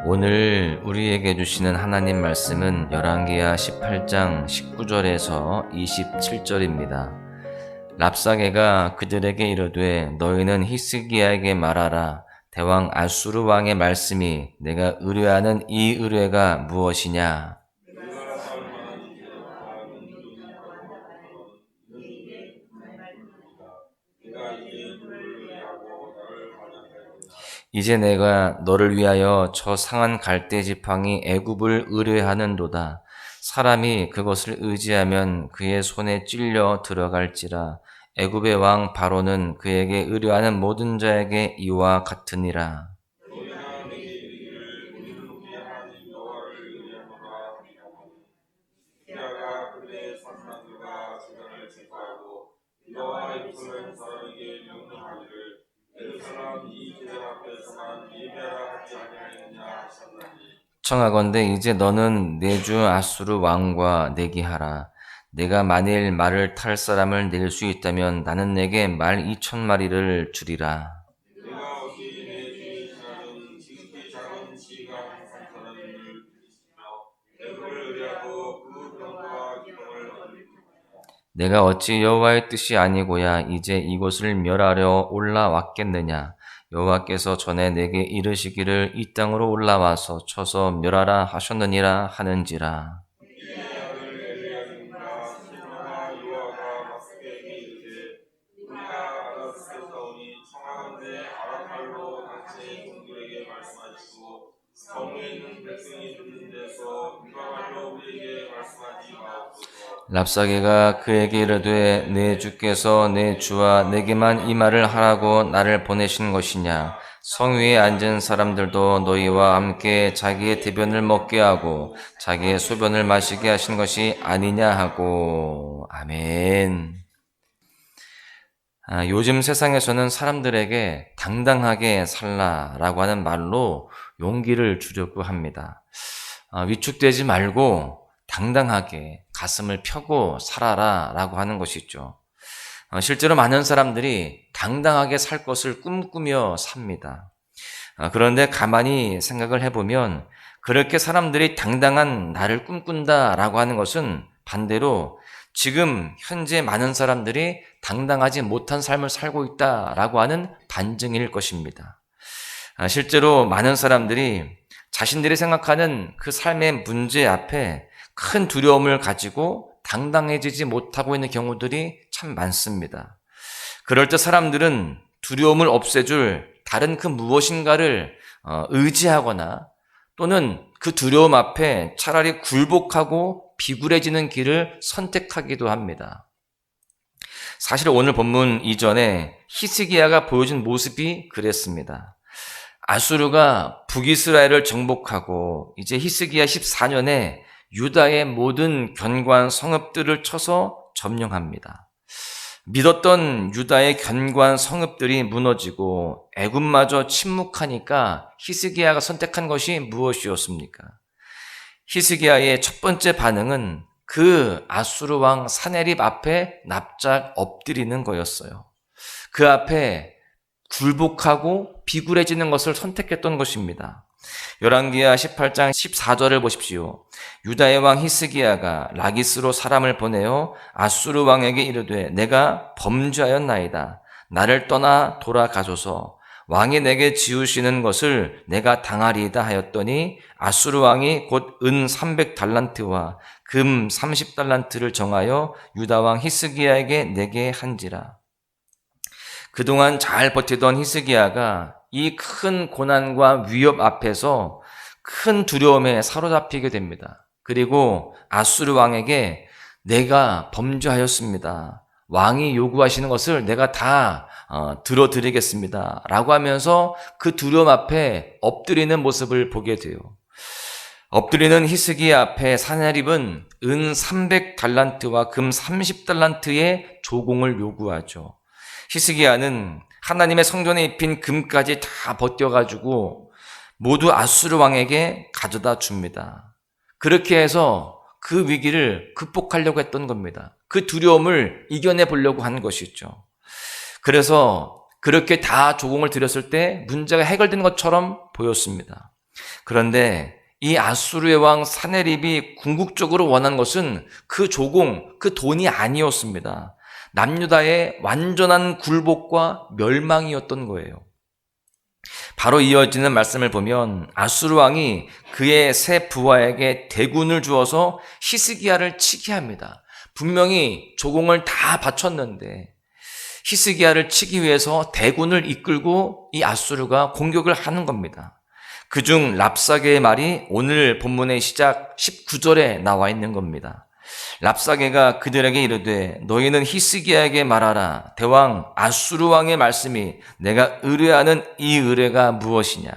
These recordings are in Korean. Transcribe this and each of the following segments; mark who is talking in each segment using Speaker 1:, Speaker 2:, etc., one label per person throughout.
Speaker 1: 오늘 우리에게 주시는 하나님 말씀은 열왕기하 18장 19절에서 27절입니다. 랍사게가 그들에게 이르되 너희는 히스기야에게 말하라. 대왕 아수르 왕의 말씀이 내가 의뢰하는 이 의뢰가 무엇이냐? 이제 내가 너를 위하여 저 상한 갈대 지팡이 애굽을 의뢰하는도다. 사람이 그것을 의지하면 그의 손에 찔려 들어갈지라. 애굽의 왕 바로는 그에게 의뢰하는 모든 자에게 이와 같으니라. 청하건대 이제 너는 내 주 아수르 왕과 내기하라. 내가 만일 말을 탈 사람을 낼 수 있다면 나는 내게 말 2,000마리를 주리라. 내가 어찌 여호와의 뜻이 아니고야 이제 이곳을 멸하려 올라왔겠느냐? 여호와께서 전에 내게 이르시기를 이 땅으로 올라와서 쳐서 멸하라 하셨느니라 하는지라. 랍사게가 그에게 이르되 내 주께서 내 주와 내게만 이 말을 하라고 나를 보내신 것이냐? 성 위에 앉은 사람들도 너희와 함께 자기의 대변을 먹게 하고 자기의 소변을 마시게 하신 것이 아니냐 하고. 아멘. 요즘 세상에서는 사람들에게 당당하게 살라라고 하는 말로 용기를 주려고 합니다. 위축되지 말고 당당하게 가슴을 펴고 살아라 라고 하는 것이죠. 실제로 많은 사람들이 당당하게 살 것을 꿈꾸며 삽니다. 그런데 가만히 생각을 해보면 그렇게 사람들이 당당한 나를 꿈꾼다라고 하는 것은 반대로 지금 현재 많은 사람들이 당당하지 못한 삶을 살고 있다라고 하는 반증일 것입니다. 실제로 많은 사람들이 자신들이 생각하는 그 삶의 문제 앞에 큰 두려움을 가지고 당당해지지 못하고 있는 경우들이 참 많습니다. 그럴 때 사람들은 두려움을 없애줄 다른 그 무엇인가를 의지하거나 또는 그 두려움 앞에 차라리 굴복하고 비굴해지는 길을 선택하기도 합니다. 사실 오늘 본문 이전에 히스기야가 보여준 모습이 그랬습니다. 아수르가 북이스라엘을 정복하고 이제 히스기야 14년에 유다의 모든 견고한 성읍들을 쳐서 점령합니다. 믿었던 유다의 견고한 성읍들이 무너지고 애굽마저 침묵하니까 히스기야가 선택한 것이 무엇이었습니까? 히스기야의 첫 번째 반응은 그 아수르 왕 사네립 앞에 납작 엎드리는 거였어요. 그 앞에 굴복하고 비굴해지는 것을 선택했던 것입니다. 열왕기하 18장 14절을 보십시오. 유다의 왕 히스기야가 라기스로 사람을 보내어 아수르 왕에게 이르되 내가 범죄하였나이다. 나를 떠나 돌아가소서. 왕이 내게 지우시는 것을 내가 당하리이다 하였더니 아수르 왕이 곧 은 300달란트와 금 30달란트를 정하여 유다 왕 히스기야에게 내게 한지라. 그동안 잘 버티던 히스기야가 이 큰 고난과 위협 앞에서 큰 두려움에 사로잡히게 됩니다. 그리고 아수르 왕에게 내가 범죄하였습니다. 왕이 요구하시는 것을 내가 다 들어드리겠습니다. 라고 하면서 그 두려움 앞에 엎드리는 모습을 보게 돼요. 엎드리는 히스기야 앞에 사네립은 은 300달란트와 금 30달란트의 조공을 요구하죠. 히스기야는 하나님의 성전에 입힌 금까지 다 벗겨가지고 모두 아수르 왕에게 가져다 줍니다. 그렇게 해서 그 위기를 극복하려고 했던 겁니다. 그 두려움을 이겨내 보려고 한 것이죠. 그래서 그렇게 다 조공을 드렸을 때 문제가 해결되는 것처럼 보였습니다. 그런데 이 아수르의 왕 사네립이 궁극적으로 원한 것은 그 조공, 그 돈이 아니었습니다. 남유다의 완전한 굴복과 멸망이었던 거예요. 바로 이어지는 말씀을 보면 아수르 왕이 그의 세 부하에게 대군을 주어서 히스기야를 치게 합니다. 분명히 조공을 다 바쳤는데 히스기야를 치기 위해서 대군을 이끌고 이 아수르가 공격을 하는 겁니다. 그중 랍사게의 말이 오늘 본문의 시작 19절에 나와 있는 겁니다. 랍사게가 그들에게 이르되 너희는 히스기야에게 말하라. 대왕 아수르 왕의 말씀이 내가 의뢰하는 이 의뢰가 무엇이냐.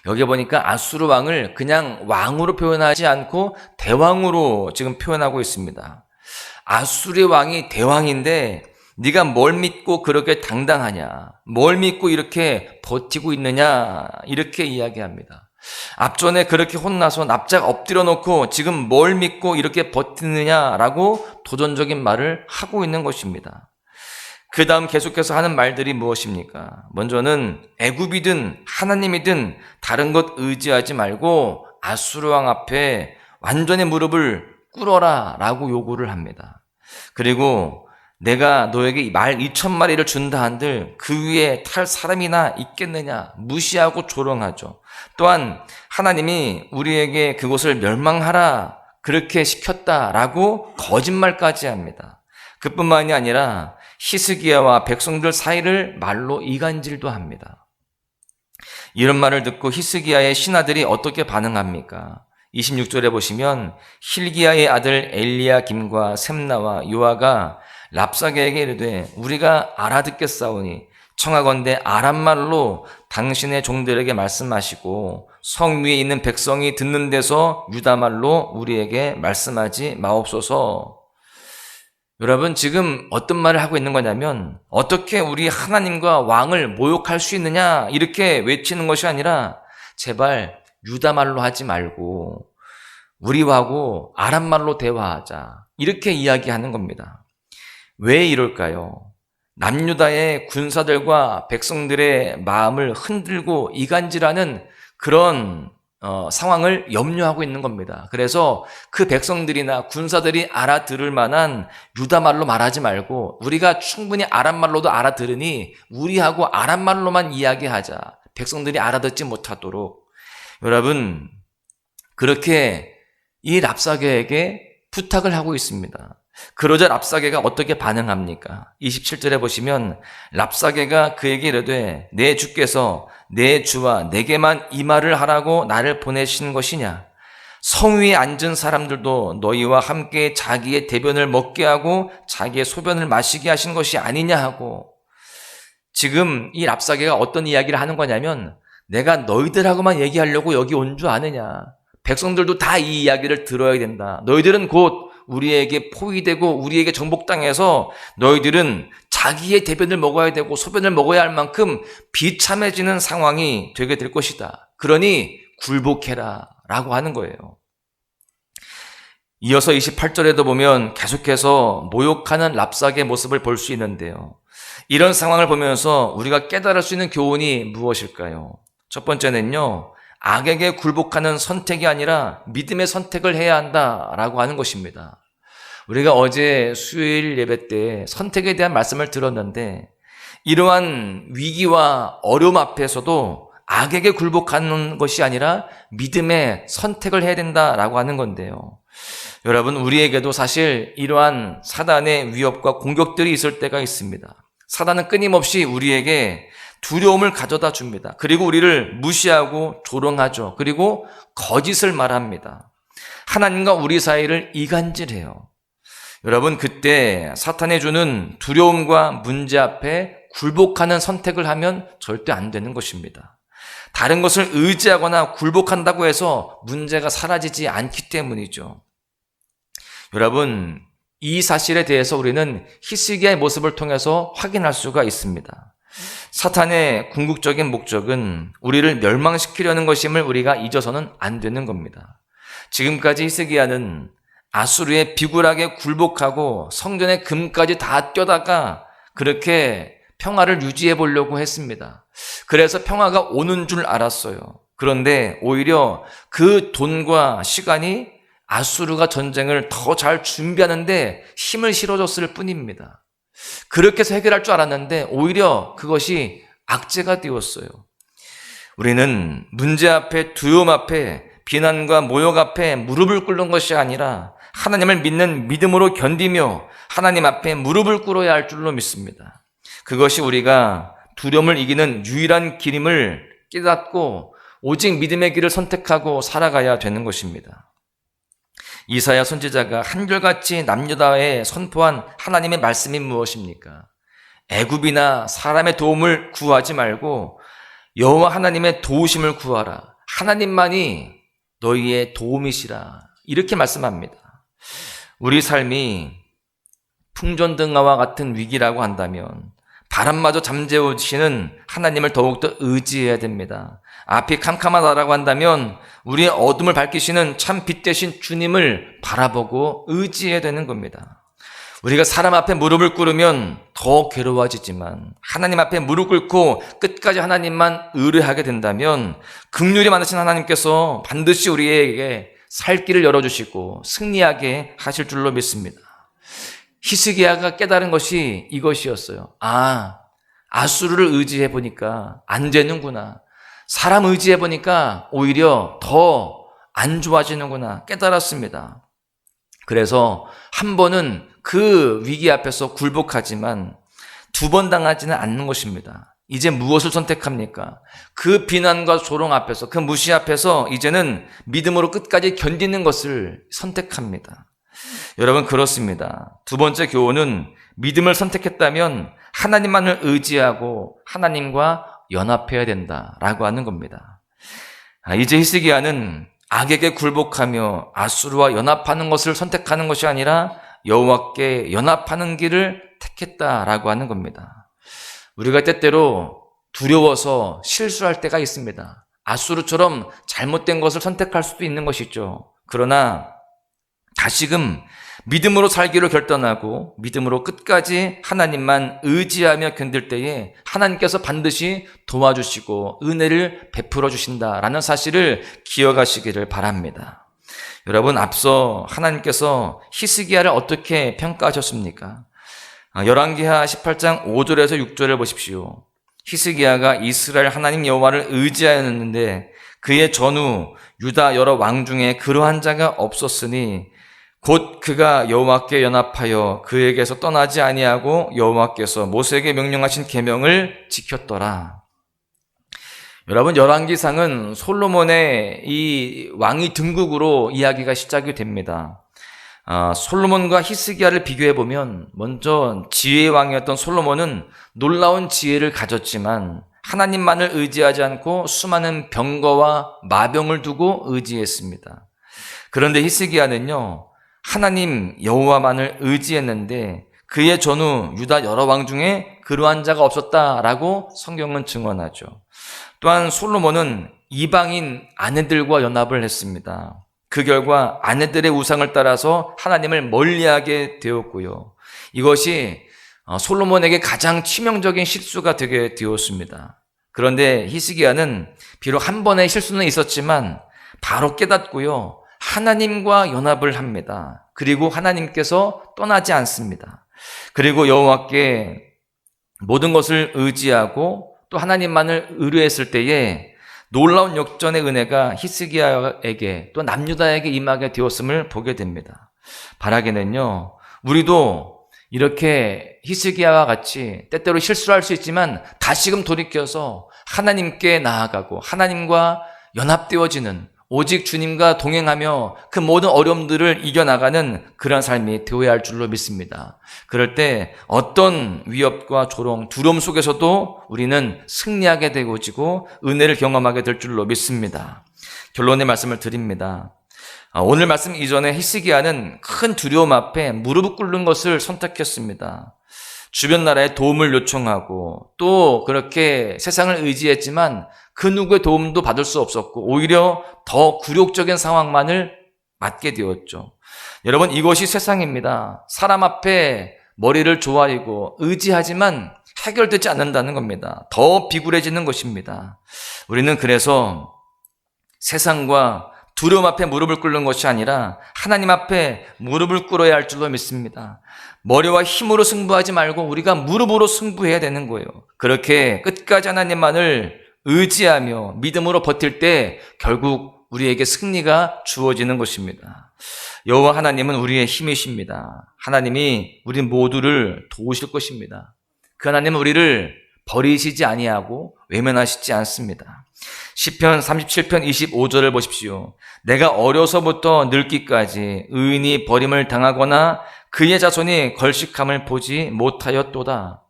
Speaker 1: 여기 보니까 아수르 왕을 그냥 왕으로 표현하지 않고 대왕으로 지금 표현하고 있습니다. 아수르의 왕이 대왕인데 네가 뭘 믿고 그렇게 당당하냐? 뭘 믿고 이렇게 버티고 있느냐? 이렇게 이야기합니다. 앞전에 그렇게 혼나서 납작 엎드려 놓고 지금 뭘 믿고 이렇게 버티느냐라고 도전적인 말을 하고 있는 것입니다. 그 다음 계속해서 하는 말들이 무엇입니까? 먼저는 애굽이든 하나님이든 다른 것 의지하지 말고 아수르 왕 앞에 완전히 무릎을 꿇어라 라고 요구를 합니다. 그리고 내가 너에게 말 2,000마리를 준다 한들 그 위에 탈 사람이나 있겠느냐 무시하고 조롱하죠. 또한 하나님이 우리에게 그곳을 멸망하라 그렇게 시켰다라고 거짓말까지 합니다. 그뿐만이 아니라 히스기야와 백성들 사이를 말로 이간질도 합니다. 이런 말을 듣고 히스기야의 신하들이 어떻게 반응합니까? 26절에 보시면 힐기야의 아들 엘리야김과 셈나와 요아가 랍사게에게 이르되 우리가 알아듣겠사오니 청하건대 아람말로 당신의 종들에게 말씀하시고 성 위에 있는 백성이 듣는 데서 유다말로 우리에게 말씀하지 마옵소서. 여러분 지금 어떤 말을 하고 있는 거냐면 어떻게 우리 하나님과 왕을 모욕할 수 있느냐 이렇게 외치는 것이 아니라 제발 유다말로 하지 말고 우리하고 아람말로 대화하자 이렇게 이야기하는 겁니다. 왜 이럴까요? 남유다의 군사들과 백성들의 마음을 흔들고 이간질하는 그런 상황을 염려하고 있는 겁니다. 그래서 그 백성들이나 군사들이 알아들을 만한 유다말로 말하지 말고 우리가 충분히 아람말로도 알아들으니 우리하고 아람말로만 이야기하자. 백성들이 알아듣지 못하도록. 여러분 그렇게 이 랍사게에게 부탁을 하고 있습니다. 그러자 랍사게가 어떻게 반응합니까? 27절에 보시면 랍사게가 그에게 이르되 내 주께서 내 주와 내게만 이 말을 하라고 나를 보내신 것이냐? 성 위에 앉은 사람들도 너희와 함께 자기의 대변을 먹게 하고 자기의 소변을 마시게 하신 것이 아니냐 하고 지금 이 랍사게가 어떤 이야기를 하는 거냐면 내가 너희들하고만 얘기하려고 여기 온 줄 아느냐? 백성들도 다 이 이야기를 들어야 된다. 너희들은 곧 우리에게 포위되고 우리에게 정복당해서 너희들은 자기의 대변을 먹어야 되고 소변을 먹어야 할 만큼 비참해지는 상황이 되게 될 것이다. 그러니 굴복해라 라고 하는 거예요. 이어서 28절에도 보면 계속해서 모욕하는 랍사게의 모습을 볼 수 있는데요. 이런 상황을 보면서 우리가 깨달을 수 있는 교훈이 무엇일까요? 첫 번째는요. 악에게 굴복하는 선택이 아니라 믿음의 선택을 해야 한다라고 하는 것입니다. 우리가 어제 수요일 예배 때 선택에 대한 말씀을 들었는데 이러한 위기와 어려움 앞에서도 악에게 굴복하는 것이 아니라 믿음의 선택을 해야 된다라고 하는 건데요. 여러분 우리에게도 사실 이러한 사단의 위협과 공격들이 있을 때가 있습니다. 사단은 끊임없이 우리에게 두려움을 가져다 줍니다. 그리고 우리를 무시하고 조롱하죠. 그리고 거짓을 말합니다. 하나님과 우리 사이를 이간질해요. 여러분 그때 사탄이 주는 두려움과 문제 앞에 굴복하는 선택을 하면 절대 안 되는 것입니다. 다른 것을 의지하거나 굴복한다고 해서 문제가 사라지지 않기 때문이죠. 여러분 이 사실에 대해서 우리는 히스기야의 모습을 통해서 확인할 수가 있습니다. 사탄의 궁극적인 목적은 우리를 멸망시키려는 것임을 우리가 잊어서는 안 되는 겁니다. 지금까지 히스기야는 아수르에 비굴하게 굴복하고 성전의 금까지 다 떼다가 그렇게 평화를 유지해 보려고 했습니다. 그래서 평화가 오는 줄 알았어요. 그런데 오히려 그 돈과 시간이 아수르가 전쟁을 더 잘 준비하는데 힘을 실어줬을 뿐입니다. 그렇게 해서 해결할 줄 알았는데 오히려 그것이 악재가 되었어요. 우리는 문제 앞에, 두려움 앞에, 비난과 모욕 앞에 무릎을 꿇는 것이 아니라 하나님을 믿는 믿음으로 견디며 하나님 앞에 무릎을 꿇어야 할 줄로 믿습니다. 그것이 우리가 두려움을 이기는 유일한 길임을 깨닫고 오직 믿음의 길을 선택하고 살아가야 되는 것입니다. 이사야 선지자가 한결같이 남유다에 선포한 하나님의 말씀이 무엇입니까? 애굽이나 사람의 도움을 구하지 말고 여호와 하나님의 도우심을 구하라. 하나님만이 너희의 도움이시라. 이렇게 말씀합니다. 우리 삶이 풍전등화와 같은 위기라고 한다면 바람마저 잠재우시는 하나님을 더욱더 의지해야 됩니다. 앞이 캄캄하다라고 한다면 우리의 어둠을 밝히시는 참 빛 되신 주님을 바라보고 의지해야 되는 겁니다. 우리가 사람 앞에 무릎을 꿇으면 더 괴로워지지만 하나님 앞에 무릎 꿇고 끝까지 하나님만 의뢰하게 된다면 긍휼이 많으신 하나님께서 반드시 우리에게 살 길을 열어주시고 승리하게 하실 줄로 믿습니다. 히스기야가 깨달은 것이 이것이었어요. 아수르를 의지해 보니까 안 되는구나. 사람 의지해 보니까 오히려 더 안 좋아지는구나 깨달았습니다. 그래서 한 번은 그 위기 앞에서 굴복하지만 두 번 당하지는 않는 것입니다. 이제 무엇을 선택합니까? 그 비난과 조롱 앞에서, 그 무시 앞에서 이제는 믿음으로 끝까지 견디는 것을 선택합니다. 여러분, 그렇습니다. 두 번째 교훈은 믿음을 선택했다면 하나님만을 의지하고 하나님과 연합해야 된다라고 하는 겁니다. 이제 히스기야는 악에게 굴복하며 아수르와 연합하는 것을 선택하는 것이 아니라 여호와께 연합하는 길을 택했다라고 하는 겁니다. 우리가 때때로 두려워서 실수할 때가 있습니다. 아수르처럼 잘못된 것을 선택할 수도 있는 것이죠. 그러나 다시금 믿음으로 살기로 결단하고 믿음으로 끝까지 하나님만 의지하며 견딜 때에 하나님께서 반드시 도와주시고 은혜를 베풀어 주신다라는 사실을 기억하시기를 바랍니다. 여러분, 앞서 하나님께서 히스기야를 어떻게 평가하셨습니까? 열왕기하 18장 5절에서 6절을 보십시오. 히스기야가 이스라엘 하나님 여호와를 의지하였는데 그의 전후 유다 여러 왕 중에 그러한 자가 없었으니 곧 그가 여호와께 연합하여 그에게서 떠나지 아니하고 여호와께서 모세에게 명령하신 계명을 지켰더라. 여러분, 열왕기상은 솔로몬의 이 왕위 등극으로 이야기가 시작이 됩니다. 솔로몬과 히스기야를 비교해 보면 먼저 지혜의 왕이었던 솔로몬은 놀라운 지혜를 가졌지만 하나님만을 의지하지 않고 수많은 병거와 마병을 두고 의지했습니다. 그런데 히스기야는요, 하나님 여호와만을 의지했는데 그의 전후 유다 여러 왕 중에 그러한 자가 없었다라고 성경은 증언하죠. 또한 솔로몬은 이방인 아내들과 연합을 했습니다. 그 결과 아내들의 우상을 따라서 하나님을 멀리하게 되었고요. 이것이 솔로몬에게 가장 치명적인 실수가 되게 되었습니다. 그런데 히스기야는 비록 한 번의 실수는 있었지만 바로 깨닫고요, 하나님과 연합을 합니다. 그리고 하나님께서 떠나지 않습니다. 그리고 여호와께 모든 것을 의지하고 또 하나님만을 의뢰했을 때에 놀라운 역전의 은혜가 히스기야에게 또 남유다에게 임하게 되었음을 보게 됩니다. 바라기는요, 우리도 이렇게 히스기야와 같이 때때로 실수할 수 있지만 다시금 돌이켜서 하나님께 나아가고 하나님과 연합되어지는, 오직 주님과 동행하며 그 모든 어려움들을 이겨나가는 그런 삶이 되어야 할 줄로 믿습니다. 그럴 때 어떤 위협과 조롱, 두려움 속에서도 우리는 승리하게 되어지고 은혜를 경험하게 될 줄로 믿습니다. 결론의 말씀을 드립니다. 오늘 말씀 이전에 히스기야는 큰 두려움 앞에 무릎을 꿇는 것을 선택했습니다. 주변 나라의 도움을 요청하고 또 그렇게 세상을 의지했지만 그 누구의 도움도 받을 수 없었고 오히려 더 굴욕적인 상황만을 맞게 되었죠. 여러분, 이것이 세상입니다. 사람 앞에 머리를 조아리고 의지하지만 해결되지 않는다는 겁니다. 더 비굴해지는 것입니다. 우리는 그래서 세상과 두려움 앞에 무릎을 꿇는 것이 아니라 하나님 앞에 무릎을 꿇어야 할 줄로 믿습니다. 머리와 힘으로 승부하지 말고 우리가 무릎으로 승부해야 되는 거예요. 그렇게 끝까지 하나님만을 의지하며 믿음으로 버틸 때 결국 우리에게 승리가 주어지는 것입니다. 여호와 하나님은 우리의 힘이십니다. 하나님이 우리 모두를 도우실 것입니다. 그 하나님은 우리를 버리시지 아니하고 외면하시지 않습니다. 시편 37편 25절을 보십시오. 내가 어려서부터 늙기까지 의인이 버림을 당하거나 그의 자손이 걸식함을 보지 못하였도다.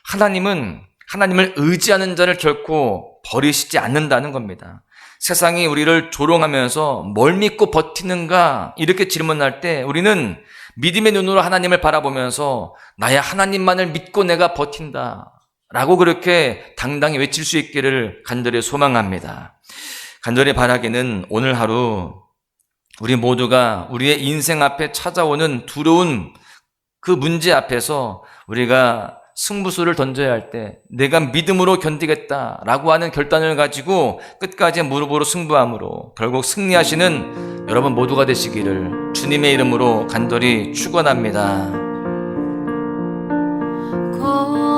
Speaker 1: 하나님은 하나님을 의지하는 자를 결코 버리시지 않는다는 겁니다. 세상이 우리를 조롱하면서 뭘 믿고 버티는가 이렇게 질문할 때 우리는 믿음의 눈으로 하나님을 바라보면서 나의 하나님만을 믿고 내가 버틴다 라고 그렇게 당당히 외칠 수 있기를 간절히 소망합니다. 간절히 바라기는 오늘 하루 우리 모두가 우리의 인생 앞에 찾아오는 두려운 그 문제 앞에서 우리가 승부수를 던져야 할 때 내가 믿음으로 견디겠다라고 하는 결단을 가지고 끝까지 무릎으로 승부함으로 결국 승리하시는 여러분 모두가 되시기를 주님의 이름으로 간절히 축원합니다.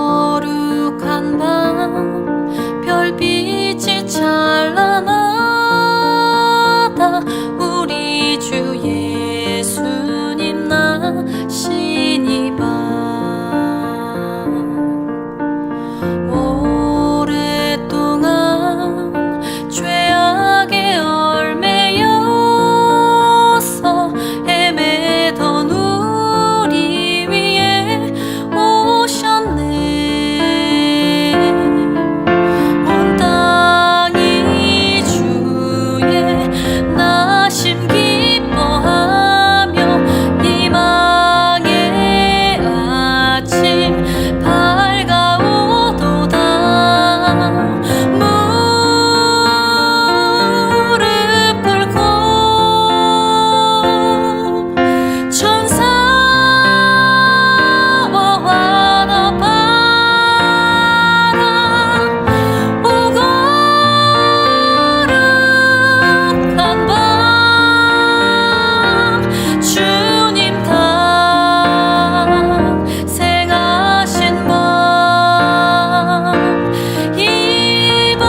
Speaker 2: 거룩한 밤 별빛이 찬란하다. 우리 주 예수님 나신 이 밤 오랫동안 죄악의 얼매여서 헤매던 우리 위에 오셨네. 온 땅이 주의 나심 기뻐하며 희망의 아침 밝아오도다. 무릎 꿇고 천사와 환호하라. 오 거룩한 밤 주님 탄생하신 밤 이 밤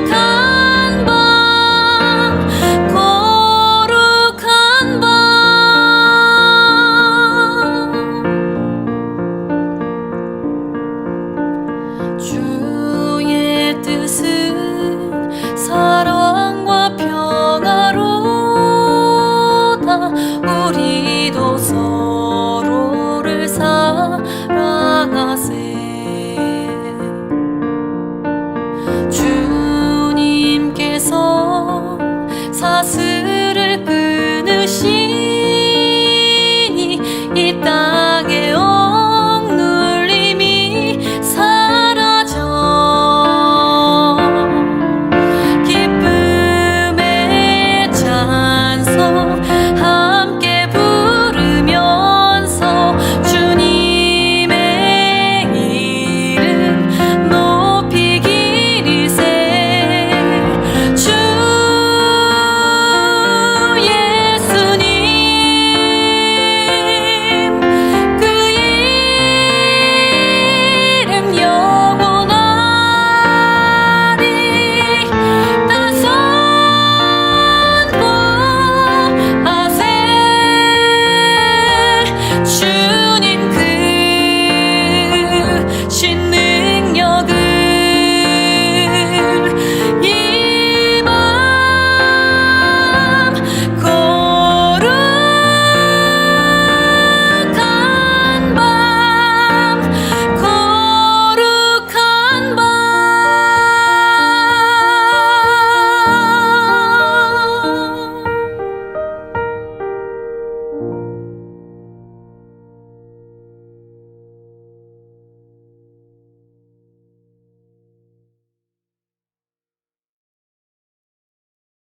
Speaker 2: 거룩한 밤 거룩한 밤 주의 뜻은 사랑과 평화로다. 우리도